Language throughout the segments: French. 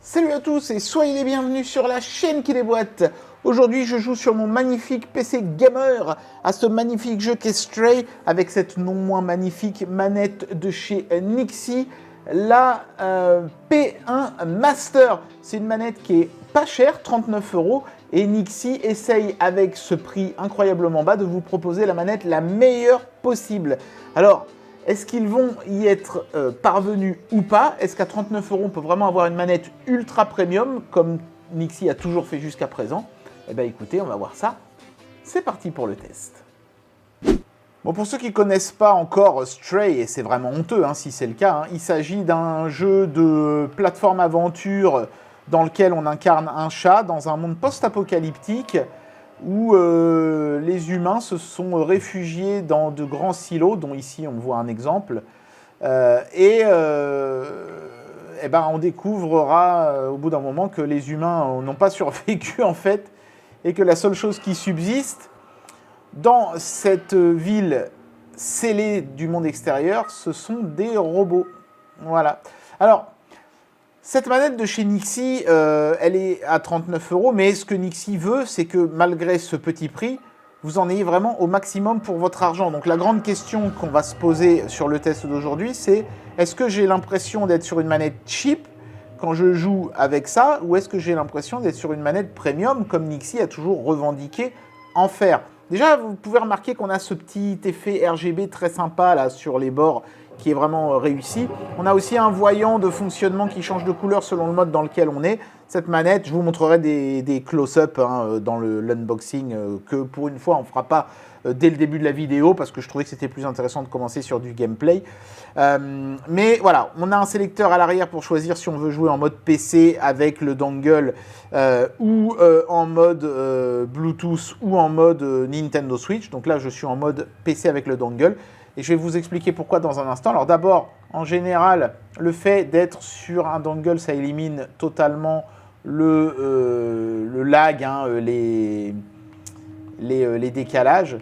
Salut à tous et soyez les bienvenus sur la chaîne qui déboîte. Aujourd'hui, je joue sur mon magnifique PC gamer à ce magnifique jeu qu'est Stray avec cette non moins magnifique manette de chez Nixie, la P1 Master. C'est une manette qui est pas chère, 39 € et Nixie essaye avec ce prix incroyablement bas de vous proposer la manette la meilleure possible. Alors, est-ce qu'ils vont y être parvenus ou pas? Est-ce qu'à 39 € on peut vraiment avoir une manette ultra premium comme Nixie a toujours fait jusqu'à présent? Eh bien écoutez, on va voir ça. C'est parti pour le test. Bon, pour ceux qui ne connaissent pas encore Stray, et c'est vraiment honteux si c'est le cas, il s'agit d'un jeu de plateforme aventure dans lequel on incarne un chat dans un monde post-apocalyptique où les humains se sont réfugiés dans de grands silos, dont ici on voit un exemple, et on découvrira au bout d'un moment que les humains n'ont pas survécu en fait, et que la seule chose qui subsiste dans cette ville scellée du monde extérieur, ce sont des robots. Voilà. Alors, cette manette de chez Nixie, elle est à 39 €, mais ce que Nixie veut, c'est que malgré ce petit prix, vous en ayez vraiment au maximum pour votre argent. Donc la grande question qu'on va se poser sur le test d'aujourd'hui, c'est est-ce que j'ai l'impression d'être sur une manette cheap quand je joue avec ça, ou est-ce que j'ai l'impression d'être sur une manette premium, comme Nixie a toujours revendiqué en faire? Déjà, vous pouvez remarquer qu'on a ce petit effet RGB très sympa là sur les bords, qui est vraiment réussi. On a aussi un voyant de fonctionnement qui change de couleur selon le mode dans lequel on est. Cette manette, je vous montrerai des close-up dans l'unboxing que pour une fois on ne fera pas dès le début de la vidéo parce que je trouvais que c'était plus intéressant de commencer sur du gameplay. Mais voilà, on a un sélecteur à l'arrière pour choisir si on veut jouer en mode PC avec le dongle ou en mode Bluetooth ou en mode Nintendo Switch. Donc là, je suis en mode PC avec le dongle. Et je vais vous expliquer pourquoi dans un instant. Alors d'abord, en général, le fait d'être sur un dongle, ça élimine totalement le lag, les décalages.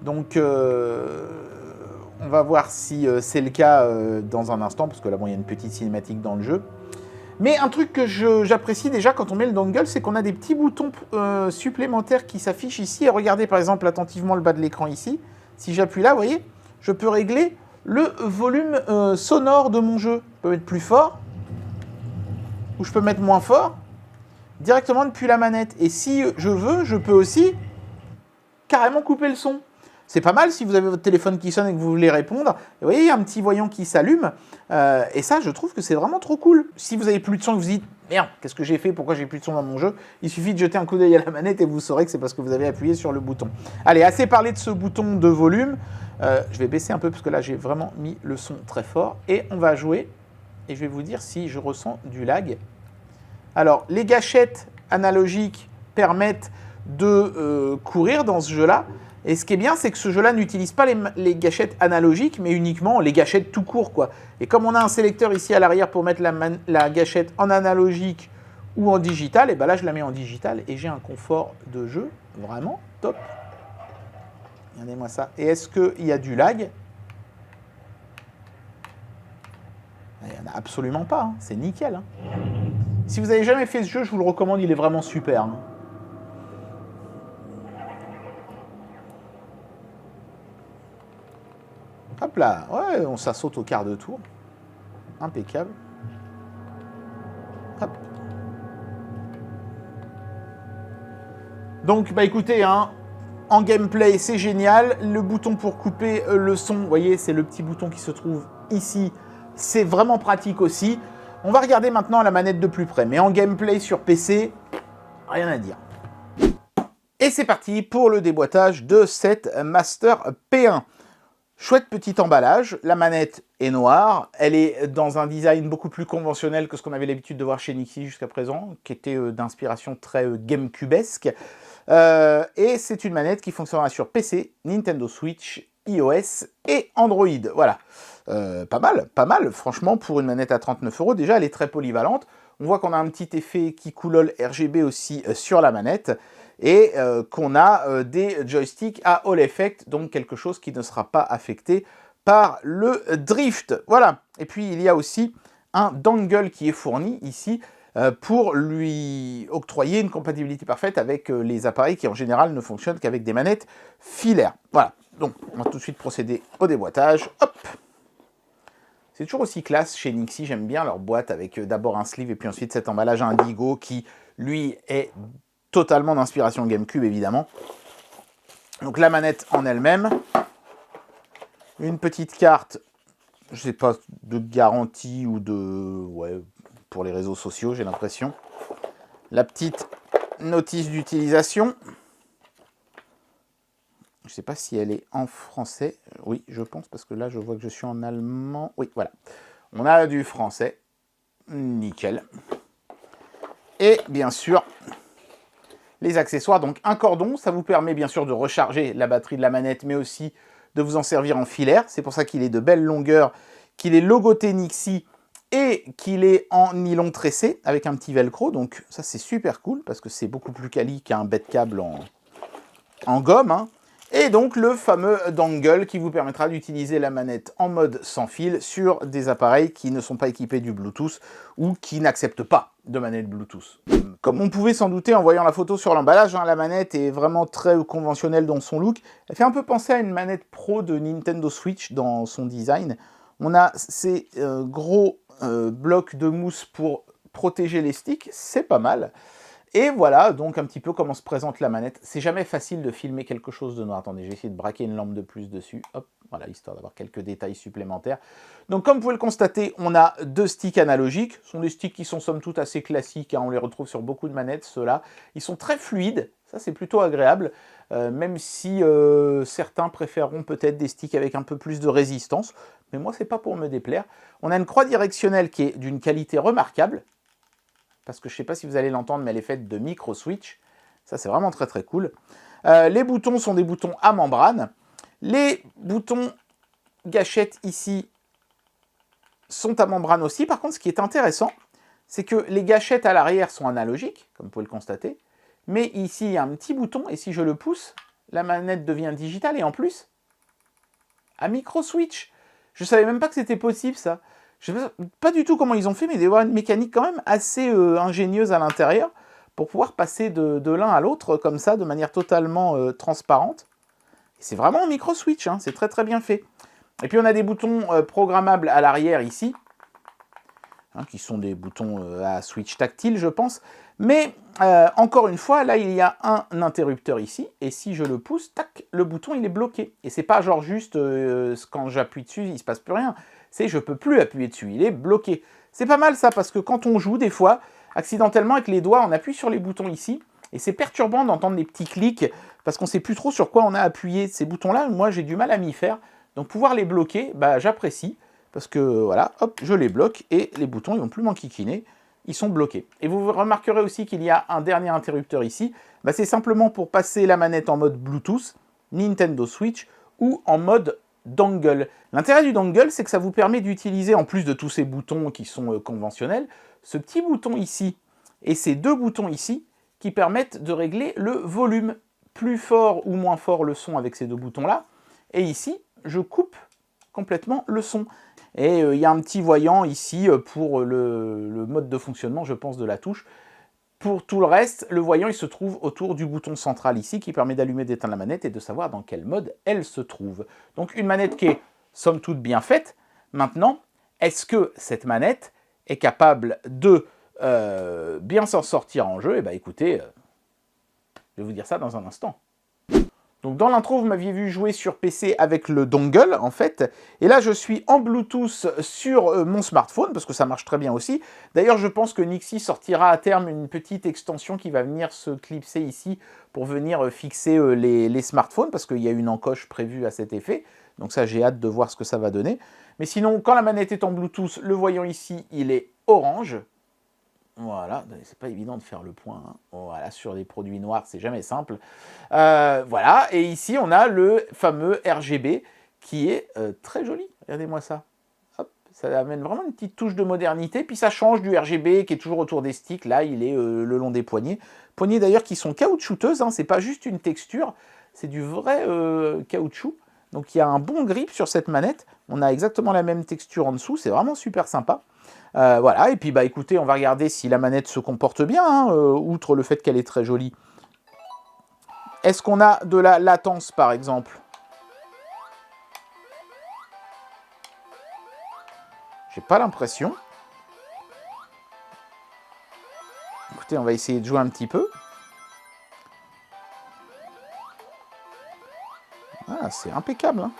Donc on va voir si c'est le cas dans un instant, parce que là, bon, il y a une petite cinématique dans le jeu. Mais un truc que j'apprécie déjà quand on met le dongle, c'est qu'on a des petits boutons supplémentaires qui s'affichent ici. Et regardez par exemple attentivement le bas de l'écran ici. Si j'appuie là, vous voyez, je peux régler le volume sonore de mon jeu. Je peux mettre plus fort, ou je peux mettre moins fort, directement depuis la manette. Et si je veux, je peux aussi carrément couper le son. C'est pas mal si vous avez votre téléphone qui sonne et que vous voulez répondre. Vous voyez, il y a un petit voyant qui s'allume. Et ça, je trouve que c'est vraiment trop cool. Si vous avez plus de son et que vous dites « Merde, qu'est-ce que j'ai fait? Pourquoi j'ai plus de son dans mon jeu ?» Il suffit de jeter un coup d'œil à la manette et vous saurez que c'est parce que vous avez appuyé sur le bouton. Allez, assez parlé de ce bouton de volume. Je vais baisser un peu parce que là, j'ai vraiment mis le son très fort. Et on va jouer. Et je vais vous dire si je ressens du lag. Alors, les gâchettes analogiques permettent de courir dans ce jeu-là. Et ce qui est bien, c'est que ce jeu-là n'utilise pas les gâchettes analogiques, mais uniquement les gâchettes tout court, quoi. Et comme on a un sélecteur ici à l'arrière pour mettre la gâchette en analogique ou en digital, et ben là, je la mets en digital et j'ai un confort de jeu vraiment top. Regardez-moi ça. Et est-ce qu'il y a du lag? Il n'y en a absolument pas, c'est nickel. Si vous n'avez jamais fait ce jeu, je vous le recommande, il est vraiment super. Hop là, ouais, ça saute au quart de tour. Impeccable. Hop. Donc, bah écoutez, en gameplay, c'est génial. Le bouton pour couper le son, vous voyez, c'est le petit bouton qui se trouve ici. C'est vraiment pratique aussi. On va regarder maintenant la manette de plus près. Mais en gameplay sur PC, rien à dire. Et c'est parti pour le déboîtage de cette Master P1. Chouette petit emballage, la manette est noire, elle est dans un design beaucoup plus conventionnel que ce qu'on avait l'habitude de voir chez Nixie jusqu'à présent, qui était d'inspiration très GameCube-esque. Et c'est une manette qui fonctionnera sur PC, Nintendo Switch, iOS et Android. Voilà, pas mal, franchement, pour une manette à 39 €, déjà elle est très polyvalente. On voit qu'on a un petit effet qui coulole RGB aussi sur la manette. Et qu'on a des joysticks à Hall Effect, donc quelque chose qui ne sera pas affecté par le drift. Voilà. Et puis il y a aussi un dongle qui est fourni ici pour lui octroyer une compatibilité parfaite avec les appareils qui en général ne fonctionnent qu'avec des manettes filaires. Voilà, donc on va tout de suite procéder au déboîtage. Hop. C'est toujours aussi classe chez Nixie, j'aime bien leur boîte avec d'abord un sleeve et puis ensuite cet emballage indigo qui, lui, est totalement d'inspiration GameCube, évidemment. Donc la manette en elle-même, une petite carte, je sais pas, de garantie ou de... ouais, pour les réseaux sociaux, j'ai l'impression. La petite notice d'utilisation. Je ne sais pas si elle est en français. Oui, je pense, parce que là, je vois que je suis en allemand. Oui, voilà. On a du français. Nickel. Et bien sûr, les accessoires. Donc, un cordon, ça vous permet bien sûr de recharger la batterie de la manette, mais aussi de vous en servir en filaire. C'est pour ça qu'il est de belle longueur, qu'il est logoté Nixie et qu'il est en nylon tressé avec un petit velcro. Donc, ça, c'est super cool parce que c'est beaucoup plus quali qu'un bête câble en gomme, hein. Et donc le fameux dongle qui vous permettra d'utiliser la manette en mode sans fil sur des appareils qui ne sont pas équipés du Bluetooth ou qui n'acceptent pas de manette Bluetooth. Comme on pouvait s'en douter en voyant la photo sur l'emballage, hein, la manette est vraiment très conventionnelle dans son look. Elle fait un peu penser à une manette pro de Nintendo Switch dans son design. On a ces gros blocs de mousse pour protéger les sticks, c'est pas mal. Et voilà donc un petit peu comment se présente la manette. C'est jamais facile de filmer quelque chose de noir. Attendez, je vais essayer de braquer une lampe de plus dessus. Hop, voilà, histoire d'avoir quelques détails supplémentaires. Donc comme vous pouvez le constater, on a deux sticks analogiques. Ce sont des sticks qui sont somme toute assez classiques, hein. On les retrouve sur beaucoup de manettes, ceux-là. Ils sont très fluides, ça c'est plutôt agréable. Même si certains préféreront peut-être des sticks avec un peu plus de résistance. Mais moi, c'est pas pour me déplaire. On a une croix directionnelle qui est d'une qualité remarquable. Parce que je ne sais pas si vous allez l'entendre, mais elle est faite de micro switch. Ça, c'est vraiment très très cool. Les boutons sont des boutons à membrane. Les boutons gâchettes ici sont à membrane aussi. Par contre, ce qui est intéressant, c'est que les gâchettes à l'arrière sont analogiques, comme vous pouvez le constater. Mais ici, il y a un petit bouton, et si je le pousse, la manette devient digitale, et en plus, à micro switch. Je ne savais même pas que c'était possible, ça. Je ne sais pas du tout comment ils ont fait, mais il y a une mécanique quand même assez ingénieuse à l'intérieur pour pouvoir passer de l'un à l'autre comme ça, de manière totalement transparente. C'est vraiment un micro-switch, hein, c'est très très bien fait. Et puis on a des boutons programmables à l'arrière ici, hein, qui sont des boutons à switch tactile, je pense. Mais encore une fois, là il y a un interrupteur ici, et si je le pousse, tac, le bouton il est bloqué. Et c'est pas genre juste quand j'appuie dessus, il ne se passe plus rien. C'est je peux plus appuyer dessus, il est bloqué. C'est pas mal ça, parce que quand on joue, des fois, accidentellement avec les doigts, on appuie sur les boutons ici, et c'est perturbant d'entendre des petits clics, parce qu'on sait plus trop sur quoi on a appuyé. Ces boutons-là, moi j'ai du mal à m'y faire, donc pouvoir les bloquer, bah, j'apprécie, parce que voilà, hop, je les bloque, et les boutons ils vont plus m'enquiquiner, ils sont bloqués. Et vous remarquerez aussi qu'il y a un dernier interrupteur ici, bah, c'est simplement pour passer la manette en mode Bluetooth, Nintendo Switch, ou en mode dongle. L'intérêt du dongle, c'est que ça vous permet d'utiliser, en plus de tous ces boutons qui sont conventionnels, ce petit bouton ici et ces deux boutons ici qui permettent de régler le volume, plus fort ou moins fort le son avec ces deux boutons-là. Et ici, je coupe complètement le son. Et il y a un petit voyant ici pour le mode de fonctionnement, je pense, de la touche. Pour tout le reste, le voyant il se trouve autour du bouton central ici qui permet d'allumer et d'éteindre la manette et de savoir dans quel mode elle se trouve. Donc une manette qui est somme toute bien faite. Maintenant, est-ce que cette manette est capable de bien s'en sortir en jeu? Eh bien écoutez, je vais vous dire ça dans un instant. Donc dans l'intro, vous m'aviez vu jouer sur PC avec le dongle, en fait. Et là, je suis en Bluetooth sur mon smartphone, parce que ça marche très bien aussi. D'ailleurs, je pense que Nixie sortira à terme une petite extension qui va venir se clipser ici pour venir fixer les smartphones, parce qu'il y a une encoche prévue à cet effet. Donc ça, j'ai hâte de voir ce que ça va donner. Mais sinon, quand la manette est en Bluetooth, le voyant ici, il est orange. Voilà, c'est pas évident de faire le point, hein. Voilà, sur des produits noirs, c'est jamais simple. Voilà, et ici on a le fameux RGB qui est très joli. Regardez-moi ça. Hop, ça amène vraiment une petite touche de modernité. Puis ça change du RGB qui est toujours autour des sticks. Là, il est le long des poignets. Poignées d'ailleurs qui sont caoutchouteuses, hein. C'est pas juste une texture, c'est du vrai caoutchouc. Donc il y a un bon grip sur cette manette. On a exactement la même texture en dessous, c'est vraiment super sympa. Voilà, et puis bah écoutez, on va regarder si la manette se comporte bien, hein, outre le fait qu'elle est très jolie. Est-ce qu'on a de la latence, par exemple? J'ai pas l'impression. Écoutez, on va essayer de jouer un petit peu. Ah, c'est impeccable, hein.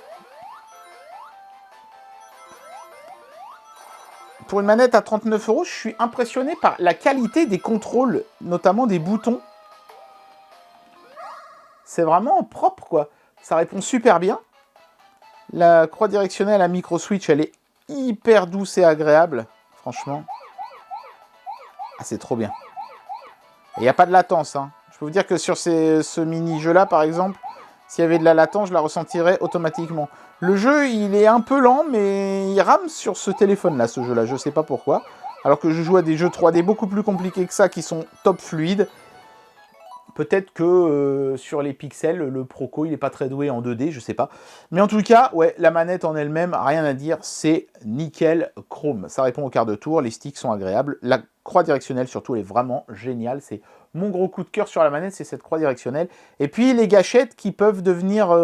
Pour une manette à 39 €, je suis impressionné par la qualité des contrôles, notamment des boutons. C'est vraiment propre, quoi. Ça répond super bien. La croix directionnelle à micro switch, elle est hyper douce et agréable, franchement. Ah, c'est trop bien. Il n'y a pas de latence, hein. Je peux vous dire que sur ce mini-jeu-là, par exemple, s'il y avait de la latence, je la ressentirais automatiquement. Le jeu, il est un peu lent, mais il rame sur ce téléphone-là, ce jeu-là. Je ne sais pas pourquoi. Alors que je joue à des jeux 3D beaucoup plus compliqués que ça, qui sont top fluides. Peut-être que sur les pixels, le Proco, il n'est pas très doué en 2D, je sais pas. Mais en tout cas, ouais, la manette en elle-même, rien à dire, c'est nickel chrome. Ça répond au quart de tour, les sticks sont agréables. La croix directionnelle, surtout, elle est vraiment géniale. C'est mon gros coup de cœur sur la manette, c'est cette croix directionnelle. Et puis les gâchettes qui peuvent devenir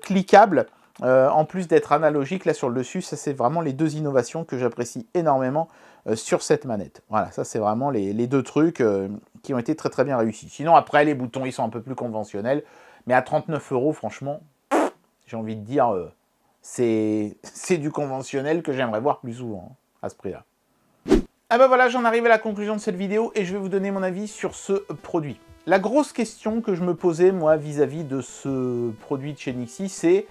cliquables, en plus d'être analogiques là sur le dessus. Ça, c'est vraiment les deux innovations que j'apprécie énormément sur cette manette. Voilà, ça c'est vraiment les deux trucs qui ont été très très bien réussis. Sinon après les boutons ils sont un peu plus conventionnels, mais à 39 €, franchement, j'ai envie de dire c'est du conventionnel que j'aimerais voir plus souvent, hein, à ce prix-là. Ah ben voilà, j'en arrive à la conclusion de cette vidéo et je vais vous donner mon avis sur ce produit. La grosse question que je me posais moi vis-à-vis de ce produit de chez Nixie, c'est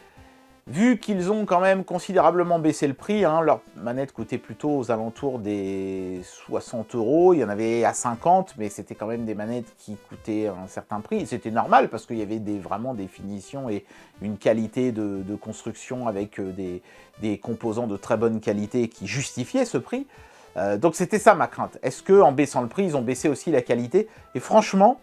vu qu'ils ont quand même considérablement baissé le prix, hein, leur manette coûtait plutôt aux alentours des 60 €, il y en avait à 50, mais c'était quand même des manettes qui coûtaient un certain prix, et c'était normal parce qu'il y avait vraiment des finitions et une qualité de construction avec des composants de très bonne qualité qui justifiaient ce prix. Donc c'était ça ma crainte. Est-ce qu'en baissant le prix, ils ont baissé aussi la qualité? Et franchement,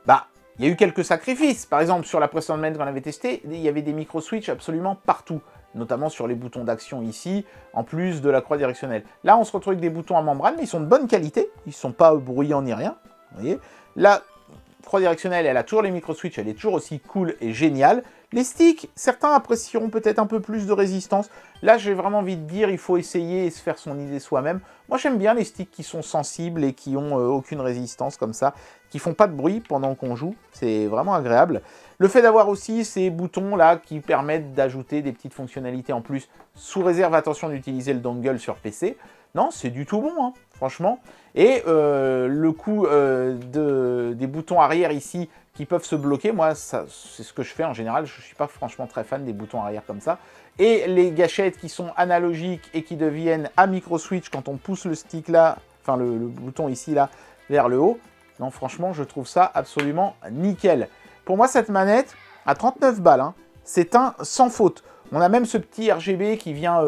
bah, il y a eu quelques sacrifices. Par exemple, sur la précédente manette qu'on avait testée, il y avait des micro-switches absolument partout, notamment sur les boutons d'action ici, en plus de la croix directionnelle. Là, on se retrouve avec des boutons à membrane, mais ils sont de bonne qualité, ils ne sont pas bruyants ni rien. Vous voyez, la croix directionnelle, elle a toujours les micro-switches, elle est toujours aussi cool et géniale. Les sticks, certains apprécieront peut-être un peu plus de résistance. Là, j'ai vraiment envie de dire, il faut essayer et se faire son idée soi-même. Moi, j'aime bien les sticks qui sont sensibles et qui n'ont aucune résistance comme ça, qui font pas de bruit pendant qu'on joue. C'est vraiment agréable. Le fait d'avoir aussi ces boutons-là qui permettent d'ajouter des petites fonctionnalités en plus, sous réserve, attention, d'utiliser le dongle sur PC. Non, c'est du tout bon, hein, franchement. Et le coup des boutons arrière ici, qui peuvent se bloquer, moi c'est ce que je fais en général, je ne suis pas franchement très fan des boutons arrière comme ça. Et les gâchettes qui sont analogiques et qui deviennent à micro switch quand on pousse le stick là, enfin le bouton ici là, vers le haut, non franchement je trouve ça absolument nickel. Pour moi cette manette, à 39 balles, hein, c'est un sans faute. On a même ce petit RGB qui vient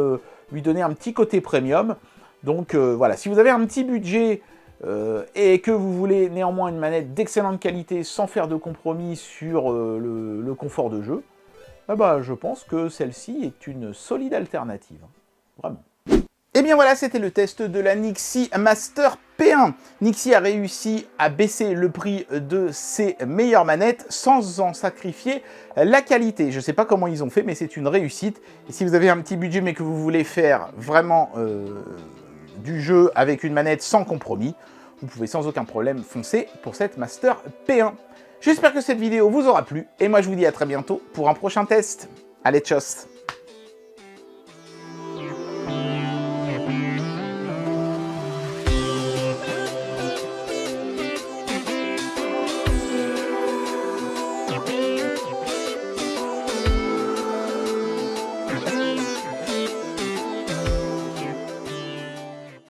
lui donner un petit côté premium. Donc voilà, si vous avez un petit budget et que vous voulez néanmoins une manette d'excellente qualité sans faire de compromis sur le confort de jeu, bah, je pense que celle-ci est une solide alternative. Vraiment. Et bien voilà, c'était le test de la Nixie Master P1. Nixie a réussi à baisser le prix de ses meilleures manettes sans en sacrifier la qualité. Je ne sais pas comment ils ont fait, mais c'est une réussite. Et si vous avez un petit budget mais que vous voulez faire vraiment du jeu avec une manette sans compromis, vous pouvez sans aucun problème foncer pour cette Master P1. J'espère que cette vidéo vous aura plu, et moi je vous dis à très bientôt pour un prochain test. Allez, tchuss!